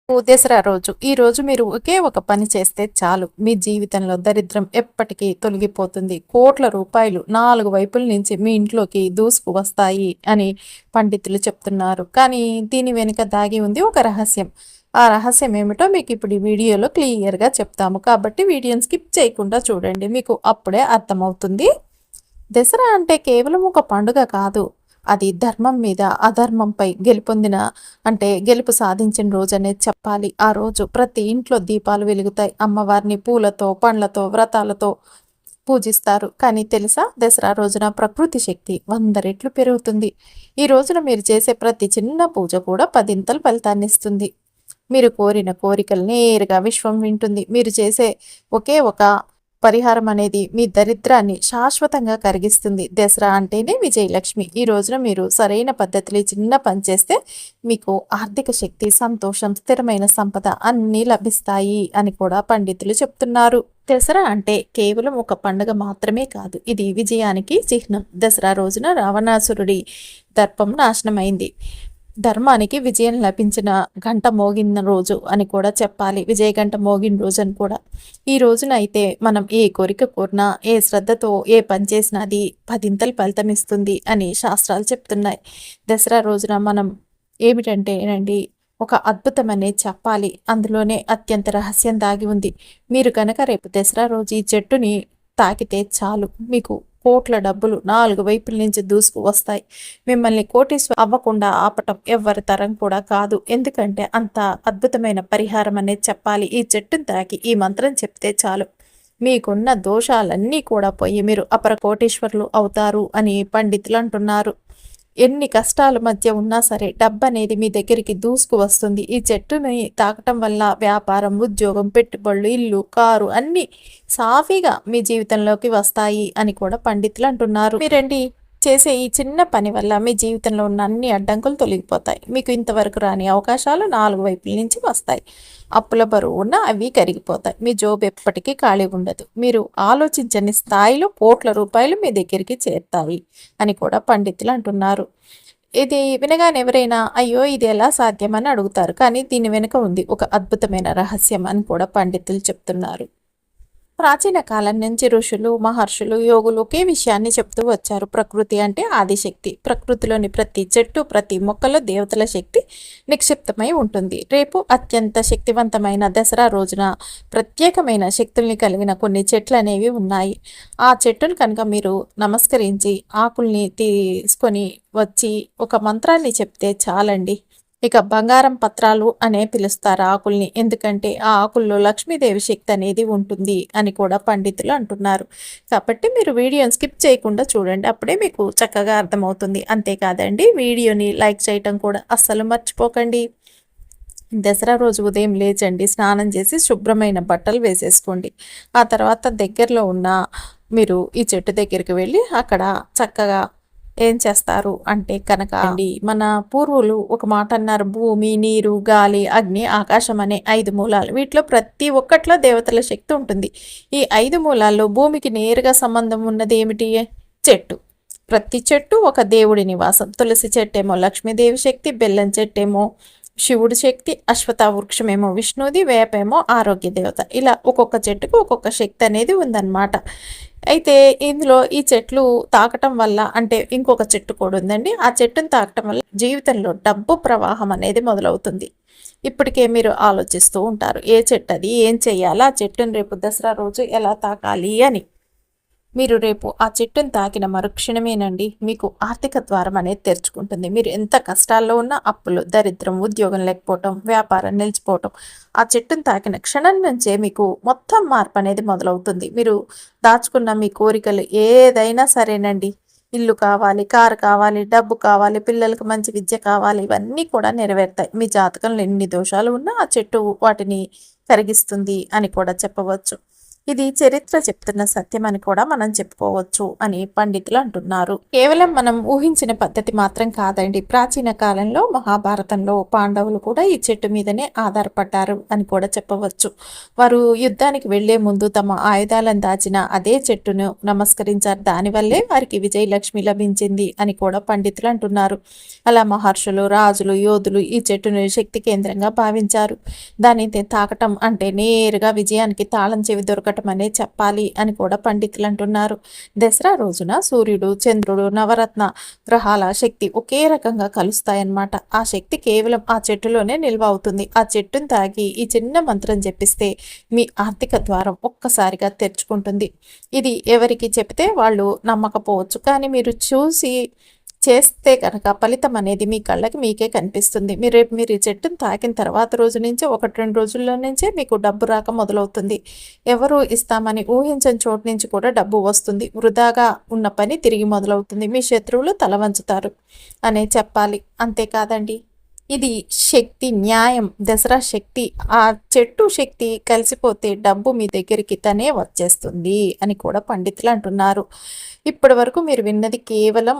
దసరా రోజు ఈ రోజు మీరు ఒకే ఒక పని చేస్తే చాలు మీ జీవితంలో దరిద్రం ఎప్పటికీ తొలగిపోతుంది. కోట్ల రూపాయలు నాలుగు వైపుల నుంచి మీ ఇంట్లోకి దూసుకు వస్తాయి అని పండితులు చెప్తున్నారు. కానీ దీని వెనుక దాగి ఉంది ఒక రహస్యం. ఆ రహస్యం ఏమిటో మీకు ఇప్పుడు ఈ వీడియోలో క్లియర్గా చెప్తాము. కాబట్టి వీడియోని స్కిప్ చేయకుండా చూడండి, మీకు అప్పుడే అర్థమవుతుంది. దసరా అంటే కేవలం ఒక పండుగ కాదు, అది ధర్మం మీద అధర్మంపై గెలుపొందిన గెలుపు సాధించిన రోజు అనేది చెప్పాలి. ఆ రోజు ప్రతి ఇంట్లో దీపాలు వెలుగుతాయి. అమ్మవారిని పూలతో పండ్లతో వ్రతాలతో పూజిస్తారు. కానీ తెలుసా, దసరా రోజున ప్రకృతి శక్తి 100 రెట్లు పెరుగుతుంది. ఈ రోజున మీరు చేసే ప్రతి చిన్న పూజ కూడా 10 ఫలితాన్ని ఇస్తుంది. మీరు కోరిన కోరికలు నేరుగా విశ్వం వింటుంది. మీరు చేసే ఒకే ఒక పరిహారం అనేది మీ దరిద్రాన్ని శాశ్వతంగా కరిగిస్తుంది. దసరా అంటేనే విజయలక్ష్మి. ఈ రోజున మీరు సరైన పద్ధతిలో చిన్న పని చేస్తే మీకు ఆర్థిక శక్తి, సంతోషం, స్థిరమైన సంపద అన్నీ లభిస్తాయి అని కూడా పండితులు చెప్తున్నారు. దసరా అంటే కేవలం ఒక పండుగ మాత్రమే కాదు, ఇది విజయానికి చిహ్నం. దసరా రోజున రావణాసురుడి దర్పం నాశనమైంది. ధర్మానికి విజయం లభించిన గంట మోగిన రోజు అని కూడా చెప్పాలి. విజయ గంట మోగిన రోజు అని కూడా. ఈ రోజున అయితే మనం ఏ కోరిక కోరినా, ఏ శ్రద్ధతో ఏ పని చేసినా అది 10 ఫలితం ఇస్తుంది అని శాస్త్రాలు చెప్తున్నాయి. దసరా రోజున మనం ఏమిటంటేనండి, ఒక అద్భుతం అనేది చెప్పాలి. అందులోనే అత్యంత రహస్యం దాగి ఉంది. మీరు కనుక రేపు దసరా రోజు ఈ చెట్టుని తాకితే చాలు, మీకు కోట్ల డబ్బులు 4 వైపుల నుంచి దూసుకు వస్తాయి. మిమ్మల్ని కోటీశ్వర అవ్వకుండా ఆపటం ఎవరి తరం కూడా కాదు. ఎందుకంటే అంత అద్భుతమైన పరిహారం అనేది చెప్పాలి. ఈ చెట్టును తాకి ఈ మంత్రం చెప్తే చాలు, మీకున్న దోషాలన్నీ కూడా పోయి మీరు అపర కోటీశ్వరులు అవుతారు అని పండితులు అంటున్నారు. ఎన్ని కష్టాల మధ్య ఉన్నా సరే డబ్బు అనేది మీ దగ్గరికి దూసుకు వస్తుంది. ఈ చెట్టుని తాకటం వల్ల వ్యాపారం, ఉద్యోగం, పెట్టుబడులు, ఇల్లు, కారు అన్నీ సాఫీగా మీ జీవితంలోకి వస్తాయి అని కూడా పండితులు అంటున్నారు. మీరండి చేసే ఈ చిన్న పని వల్ల మీ జీవితంలో ఉన్న అన్ని అడ్డంకులు తొలగిపోతాయి. మీకు ఇంతవరకు రాని అవకాశాలు 4 వైపుల నుంచి వస్తాయి. అప్పుల బరువు ఉన్న అవి కరిగిపోతాయి. మీ జోబు ఎప్పటికీ ఖాళీ ఉండదు. మీరు ఆలోచించని స్థాయిలో కోట్ల రూపాయలు మీ దగ్గరికి చేరుతాయి అని కూడా పండితులు అంటున్నారు. ఇది వినగానే ఎవరైనా అయ్యో ఇది ఎలా సాధ్యమని అడుగుతారు. కానీ దీని వెనుక ఉంది ఒక అద్భుతమైన రహస్యం అని కూడా పండితులు చెప్తున్నారు. ప్రాచీన కాలం నుంచి ఋషులు, మహర్షులు, యోగులు ఒకే విషయాన్ని చెప్తూ వచ్చారు. ప్రకృతి అంటే ఆదిశక్తి. ప్రకృతిలోని ప్రతి చెట్టు, ప్రతి మొక్కలో దేవతల శక్తి నిక్షిప్తమై ఉంటుంది. రేపు అత్యంత శక్తివంతమైన దసరా రోజున ప్రత్యేకమైన శక్తుల్ని కలిగిన కొన్ని చెట్లు అనేవి ఉన్నాయి. ఆ చెట్టును కనుక మీరు నమస్కరించి ఆకుల్ని తీసుకొని వచ్చి ఒక మంత్రాన్ని చెప్తే చాలండి, ఇక బంగారం పత్రాలు అనే పిలుస్తారు ఆకుల్ని. ఎందుకంటే ఆ ఆకుల్లో లక్ష్మీదేవి శక్తి అనేది ఉంటుంది అని కూడా పండితులు అంటున్నారు. కాబట్టి మీరు వీడియోని స్కిప్ చేయకుండా చూడండి, అప్పుడే మీకు చక్కగా అర్థమవుతుంది. అంతేకాదండి, వీడియోని లైక్ చేయటం కూడా అస్సలు మర్చిపోకండి. దసరా రోజు ఉదయం లేచండి, స్నానం చేసి శుభ్రమైన బట్టలు వేసేసుకోండి. ఆ తర్వాత దగ్గరలో ఉన్న మీరు ఈ చెట్టు దగ్గరికి వెళ్ళి అక్కడ చక్కగా ఏం చేస్తారు అంటే కనుక అండి, మన పూర్వులు ఒక మాట అన్నారు, భూమి, నీరు, గాలి, అగ్ని, ఆకాశం అనే 5 మూలాలు. వీటిలో ప్రతి ఒక్కట్లో దేవతల శక్తి ఉంటుంది. ఈ 5 మూలాల్లో భూమికి నేరుగా సంబంధం ఉన్నది ఏమిటి? చెట్టు. ప్రతి చెట్టు ఒక దేవుడి నివాసం. తులసి చెట్టు ఏమో లక్ష్మీదేవి శక్తి, బెల్లం చెట్టు ఏమో శివుడి శక్తి, అశ్వత్థ వృక్షమేమో విష్ణుది, వేపేమో ఆరోగ్య దేవత. ఇలా ఒక్కొక్క చెట్టుకు ఒక్కొక్క శక్తి అనేది ఉందన్నమాట. అయితే ఇందులో ఈ చెట్లు తాకటం వల్ల ఇంకొక చెట్టు కూడా ఉందండి. ఆ చెట్టును తాకటం వల్ల జీవితంలో డబ్బు ప్రవాహం అనేది మొదలవుతుంది. ఇప్పటికే మీరు ఆలోచిస్తూ ఉంటారు, ఏ చెట్టు అది, ఏం చెయ్యాలి, ఆ చెట్టును రేపు దసరా రోజు ఎలా తాకాలి అని. మీరు రేపు ఆ చెట్టును తాకిన మరుక్షణమేనండి మీకు ఆర్థిక ద్వారం అనేది తెరుచుకుంటుంది. మీరు ఎంత కష్టాల్లో ఉన్నా, అప్పులు, దరిద్రం, ఉద్యోగం లేకపోవటం, వ్యాపారం నిలిచిపోవటం, ఆ చెట్టును తాకిన క్షణం నుంచే మీకు మొత్తం మార్పు అనేది మొదలవుతుంది. మీరు దాచుకున్న మీ కోరికలు ఏదైనా సరేనండి, ఇల్లు కావాలి, కారు కావాలి, డబ్బు కావాలి, పిల్లలకు మంచి విద్య కావాలి, ఇవన్నీ కూడా నెరవేరుతాయి. మీ జాతకంలో ఎన్ని దోషాలు ఉన్నా ఆ చెట్టు వాటిని కరిగిస్తుంది అని కూడా చెప్పవచ్చు. ఇది చరిత్ర చెప్తున్న సత్యం అని కూడా మనం చెప్పుకోవచ్చు అని పండితులు అంటున్నారు. కేవలం మనం ఊహించిన పద్ధతి మాత్రం కాదండి. ప్రాచీన కాలంలో మహాభారతంలో పాండవులు కూడా ఈ చెట్టు మీదనే ఆధారపడ్డారు అని కూడా చెప్పవచ్చు. వారు యుద్ధానికి వెళ్లే ముందు తమ ఆయుధాలను దాచిన అదే చెట్టును నమస్కరించారు. దానివల్లే వారికి విజయలక్ష్మి లభించింది అని కూడా పండితులు అంటున్నారు. అలా మహర్షులు, రాజులు, యోధులు ఈ చెట్టును శక్తి కేంద్రంగా భావించారు. దానిని తాకటం అంటే నేరుగా విజయానికి తాళం చెవి దొరకటం అనే చెప్పాలి అని కూడా పండితులు అంటున్నారు. దసరా రోజున సూర్యుడు, చంద్రుడు, నవరత్న గ్రహాల శక్తి ఒకే రకంగా కలుస్తాయన్నమాట. ఆ శక్తి కేవలం ఆ చెట్టులోనే నిల్వ అవుతుంది. ఆ చెట్టును తాగి ఈ చిన్న మంత్రం జపిస్తే మీ ఆర్థిక ద్వారం ఒక్కసారిగా తెరుచుకుంటుంది. ఇది ఎవరికి చెప్తే వాళ్ళు నమ్మకపోవచ్చు, కానీ మీరు చూసి చేస్తే కనుక ఫలితం అనేది మీ కళ్ళకి మీకే కనిపిస్తుంది. మీరు ఈ చెట్టును తాకిన తర్వాత రోజు నుంచే 1-2 రోజుల్లో నుంచే మీకు డబ్బు రాక మొదలవుతుంది. ఎవరు ఇస్తామని ఊహించని చోటు నుంచి కూడా డబ్బు వస్తుంది. వృధాగా ఉన్న పని తిరిగి మొదలవుతుంది. మీ శత్రువులు తల వంచుతారు అనే చెప్పాలి. అంతేకాదండి, ఇది శక్తి, న్యాయం, దసరా శక్తి. ఆ చెట్టు శక్తి కలిసిపోతే డబ్బు మీ దగ్గరికి తనే వచ్చేస్తుంది అని కూడా పండితులు అంటున్నారు. ఇప్పటి వరకు మీరు విన్నది కేవలం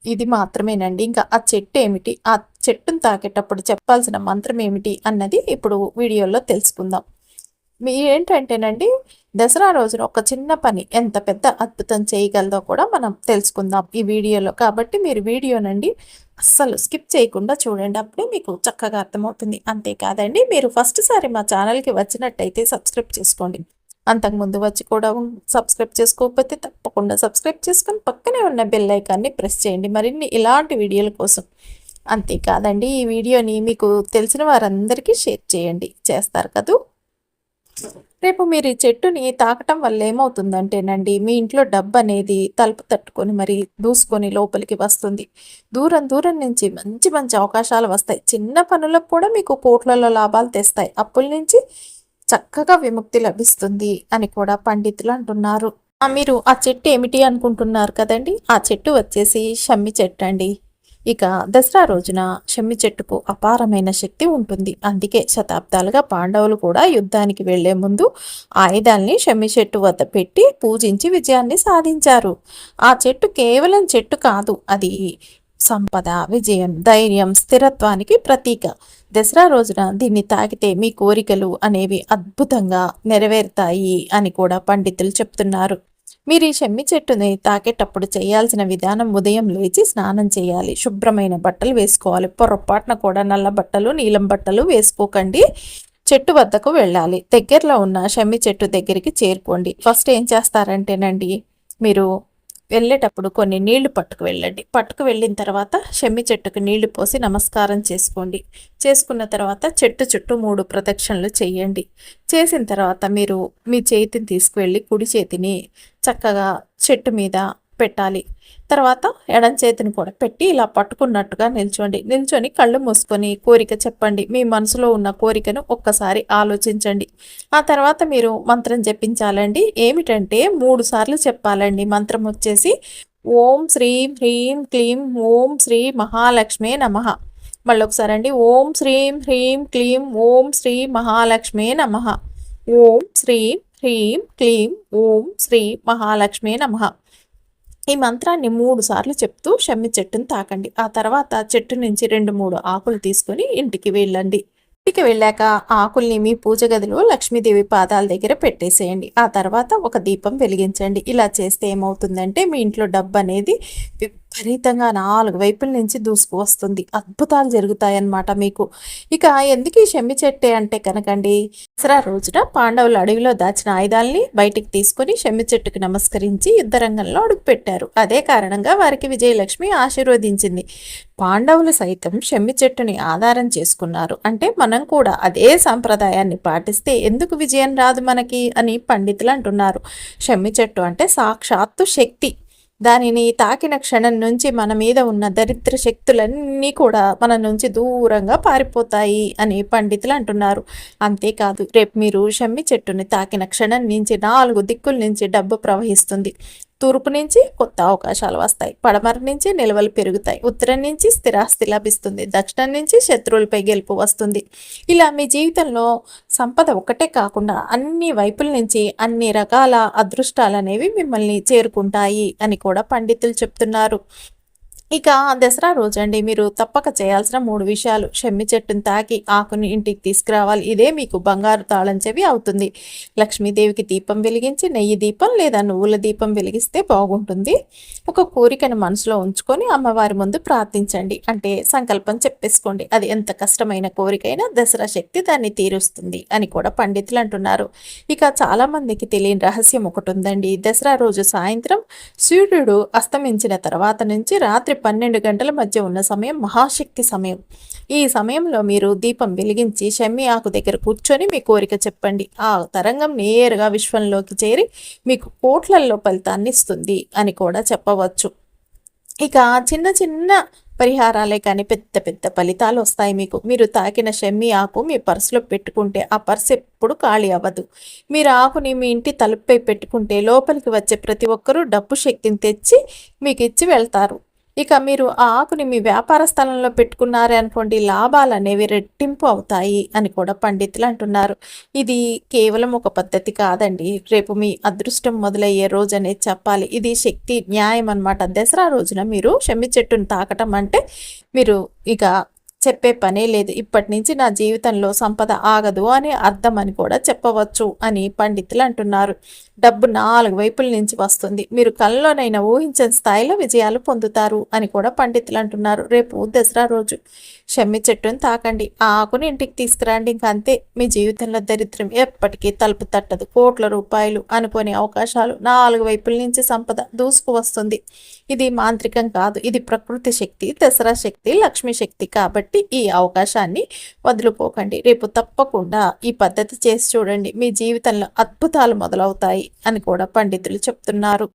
ఇది మాత్రమేనండి. ఇంకా ఆ చెట్టు ఏమిటి, ఆ చెట్టును తాకేటప్పుడు చెప్పాల్సిన మంత్రం ఏమిటి అన్నది ఇప్పుడు వీడియోలో తెలుసుకుందాం. మీ ఏంటంటేనండి, దసరా రోజున ఒక చిన్న పని ఎంత పెద్ద అద్భుతం చేయగలదో కూడా మనం తెలుసుకుందాం ఈ వీడియోలో. కాబట్టి మీరు వీడియోనండి అస్సలు స్కిప్ చేయకుండా చూడండి, అప్పుడే మీకు చక్కగా అర్థమవుతుంది. అంతేకాదండి, మీరు ఫస్ట్ సారి మా ఛానల్కి వచ్చినట్టయితే సబ్స్క్రైబ్ చేసుకోండి. అంతకుముందు వచ్చి కూడా సబ్స్క్రైబ్ చేసుకోకపోతే తప్పకుండా సబ్స్క్రైబ్ చేసుకొని పక్కనే ఉన్న బెల్ ఐకాన్ని ప్రెస్ చేయండి మరిన్ని ఇలాంటి వీడియోల కోసం. అంతేకాదండి, ఈ వీడియోని మీకు తెలిసిన వారందరికీ షేర్ చేయండి. చేస్తారు కదూ. రేపు మీరు ఈ చెట్టుని తాకటం వల్ల ఏమవుతుందంటేనండి, మీ ఇంట్లో డబ్బు అనేది తలుపు తట్టుకొని మరి దూసుకొని లోపలికి వస్తుంది. దూరం దూరం నుంచి మంచి మంచి అవకాశాలు వస్తాయి. చిన్న పనులకు కూడా మీకు కోట్లలో లాభాలు తెస్తాయి. అప్పుల నుంచి చక్కగా విముక్తి లభిస్తుంది అని కూడా పండితులు అంటున్నారు. మీరు ఆ చెట్టు ఏమిటి అనుకుంటున్నారు కదండి, ఆ చెట్టు వచ్చేసి షమ్మి చెట్టు అండి. ఇక దసరా రోజున షమ్మి చెట్టుకు అపారమైన శక్తి ఉంటుంది. అందుకే శతాబ్దాలుగా పాండవులు కూడా యుద్ధానికి వెళ్లే ముందు ఆయుధాల్ని షమ్మి చెట్టు వద్ద పెట్టి పూజించి విజయాన్ని సాధించారు. ఆ చెట్టు కేవలం చెట్టు కాదు, అది సంపద, విజయం, ధైర్యం, స్థిరత్వానికి ప్రతీక. దసరా రోజున దీన్ని తాకితే మీ కోరికలు అనేవి అద్భుతంగా నెరవేరుతాయి అని కూడా పండితులు చెప్తున్నారు. మీరు ఈ షమ్మి చెట్టుని తాకేటప్పుడు చేయాల్సిన విధానం, ఉదయం లేచి స్నానం చేయాలి, శుభ్రమైన బట్టలు వేసుకోవాలి. పొరపాటున కూడా నల్ల బట్టలు, నీలం బట్టలు వేసుకోకండి. చెట్టు వద్దకు వెళ్ళాలి. దగ్గరలో ఉన్న షమ్మి చెట్టు దగ్గరికి చేరుకోండి. ఫస్ట్ ఏం చేస్తారంటేనండి, మీరు వెళ్ళేటప్పుడు కొన్ని నీళ్లు పట్టుకు వెళ్ళండి. పట్టుకు వెళ్ళిన తర్వాత షమ్మి చెట్టుకు నీళ్లు పోసి నమస్కారం చేసుకోండి. చేసుకున్న తర్వాత చెట్టు చుట్టూ 3 ప్రదక్షిణలు చేయండి. చేసిన తర్వాత మీరు మీ చేతిని తీసుకువెళ్ళి కుడి చేతిని చక్కగా చెట్టు మీద పెట్టాలి. తర్వాత ఎడం చేతిని కూడా పెట్టి ఇలా పట్టుకున్నట్టుగా నిల్చొని కళ్ళు మూసుకొని కోరిక చెప్పండి. మీ మనసులో ఉన్న కోరికను ఒక్కసారి ఆలోచించండి. ఆ తర్వాత మీరు మంత్రం జపించాలండి. ఏమిటంటే 3 సార్లు చెప్పాలండి. మంత్రం వచ్చేసి ఓం శ్రీం హ్రీం క్లీం ఓం శ్రీ మహాలక్ష్మే నమః. మళ్ళొకసారి అండి, ఓం శ్రీం హ్రీం క్లీం ఓం శ్రీ మహాలక్ష్మే నమః. ఓం శ్రీం హ్రీం క్లీం ఓం శ్రీ మహాలక్ష్మే నమః. ఈ మంత్రాన్ని 3 సార్లు చెప్తూ షమ్మి చెట్టును తాకండి. ఆ తర్వాత చెట్టు నుంచి 2-3 ఆకులు తీసుకొని ఇంటికి వెళ్ళండి. ఇంటికి వెళ్ళాక ఆకుల్ని మీ పూజ గదిలో లక్ష్మీదేవి పాదాల దగ్గర పెట్టేసేయండి. ఆ తర్వాత ఒక దీపం వెలిగించండి. ఇలా చేస్తే ఏమవుతుందంటే మీ ఇంట్లో డబ్బు అనేది విపరీతంగా 4 వైపుల నుంచి దూసుకు వస్తుంది. అద్భుతాలు జరుగుతాయన్నమాట మీకు. ఇక ఎందుకు ఈ షమ్మి చెట్టే అంటే కనుకండి, దసరా రోజున పాండవులు అడవిలో దాచిన ఆయుధాల్ని బయటికి తీసుకొని షమ్మి చెట్టుకు నమస్కరించి యుద్ధరంగంలో అడుగుపెట్టారు. అదే కారణంగా వారికి విజయలక్ష్మి ఆశీర్వదించింది. పాండవులు సైతం షమ్మి చెట్టుని ఆధారం చేసుకున్నారు. అంటే మనం కూడా అదే సాంప్రదాయాన్ని పాటిస్తే ఎందుకు విజయం రాదు మనకి అని పండితులు అంటున్నారు. షమ్మి చెట్టు అంటే సాక్షాత్తు శక్తి. దానిని తాకిన క్షణం నుంచి మన మీద ఉన్న దరిద్ర శక్తులన్నీ కూడా మన నుంచి దూరంగా పారిపోతాయి అని పండితులు అంటున్నారు. అంతేకాదు, రేపు మీరు షమ్మి చెట్టుని తాకిన క్షణం నుంచి 4 దిక్కుల నుంచి డబ్బు ప్రవహిస్తుంది. తూర్పు నుంచి కొత్త అవకాశాలు వస్తాయి, పడమర నుంచి నిల్వలు పెరుగుతాయి, ఉత్తరం నుంచి స్థిరాస్తి లభిస్తుంది, దక్షిణం నుంచి శత్రువులపై గెలుపు వస్తుంది. ఇలా మీ జీవితంలో సంపద ఒకటే కాకుండా అన్ని వైపుల నుంచి అన్ని రకాల అదృష్టాలు అనేవి మిమ్మల్ని చేరుకుంటాయి అని కూడా పండితులు చెప్తున్నారు. ఇక దసరా రోజండి మీరు తప్పక చేయాల్సిన 3 విషయాలు: షమ్మి చెట్టును తాకి ఆకుని ఇంటికి తీసుకురావాలి. ఇదే మీకు బంగారు తాళం చెవి అవుతుంది. లక్ష్మీదేవికి దీపం వెలిగించి నెయ్యి దీపం లేదా నువ్వుల దీపం వెలిగిస్తే బాగుంటుంది. ఒక కోరికను మనసులో ఉంచుకొని అమ్మవారి ముందు ప్రార్థించండి, అంటే సంకల్పం చెప్పేసుకోండి. అది ఎంత కష్టమైన కోరికైనా దసరా శక్తి దాన్ని తీరుస్తుంది అని కూడా పండితులు అంటున్నారు. ఇక చాలామందికి తెలియని రహస్యం ఒకటి ఉందండి. దసరా రోజు సాయంత్రం సూర్యుడు అస్తమించిన తర్వాత నుంచి రాత్రి 12 గంటల మధ్య ఉన్న సమయం మహాశక్తి సమయం. ఈ సమయంలో మీరు దీపం వెలిగించి షమ్మి ఆకు దగ్గర కూర్చొని మీ కోరిక చెప్పండి. ఆ తరంగం నేరుగా విశ్వంలోకి చేరి మీకు కోట్లల్లో ఫలితాన్ని ఇస్తుంది అని కూడా చెప్పవచ్చు. ఇక చిన్న చిన్న పరిహారాలే కానీ పెద్ద పెద్ద ఫలితాలు వస్తాయి మీకు. మీరు తాకిన షమ్మి ఆకు మీ పర్సులో పెట్టుకుంటే ఆ పర్సు ఎప్పుడు ఖాళీ అవ్వదు. మీరు ఆకుని మీ ఇంటి తలుపుపై పెట్టుకుంటే లోపలికి వచ్చే ప్రతి ఒక్కరూ డబ్బు శక్తిని తెచ్చి మీకు ఇచ్చి వెళ్తారు. ఇక మీరు ఆ ఆకుని మీ వ్యాపార స్థలంలో పెట్టుకున్నారే అనుకోండి, లాభాలు అనేవి రెట్టింపు అవుతాయి అని కూడా పండితులు అంటున్నారు. ఇది కేవలం ఒక పద్ధతి కాదండి, రేపు మీ అదృష్టం మొదలయ్యే రోజు అనేది చెప్పాలి. ఇది శక్తి న్యాయం అనమాట. దసరా రోజున మీరు షమ్మి చెట్టును తాకటం అంటే మీరు ఇక చెప్పే పనే లేదు, ఇప్పటి నుంచి నా జీవితంలో సంపద ఆగదు అని అర్థం అని కూడా చెప్పవచ్చు అని పండితులు అంటున్నారు. డబ్బు 4 వైపుల నుంచి వస్తుంది. మీరు కళ్ళలోనైనా ఊహించని స్థాయిలో విజయాలు పొందుతారు అని కూడా పండితులు అంటున్నారు. రేపు దసరా రోజు షమ్మి చెట్టును తాకండి, ఆ ఆకుని ఇంటికి తీసుకురండి. ఇంక అంతే, మీ జీవితంలో దరిద్రం ఎప్పటికీ తలుపు తట్టదు. కోట్ల రూపాయలు అనుకునే అవకాశాలు 4 వైపుల నుంచి సంపద దూసుకు వస్తుంది. ఇది మాంత్రికం కాదు, ఇది ప్రకృతి శక్తి, దసరా శక్తి, లక్ష్మీ శక్తి. కాబట్టి ఈ అవకాశాన్ని వదులుకోకండి. రేపు తప్పకుండా ఈ పద్ధతి చేసి చూడండి, మీ జీవితంలో అద్భుతాలు మొదలవుతాయి అని కూడా పండితులు చెప్తున్నారు.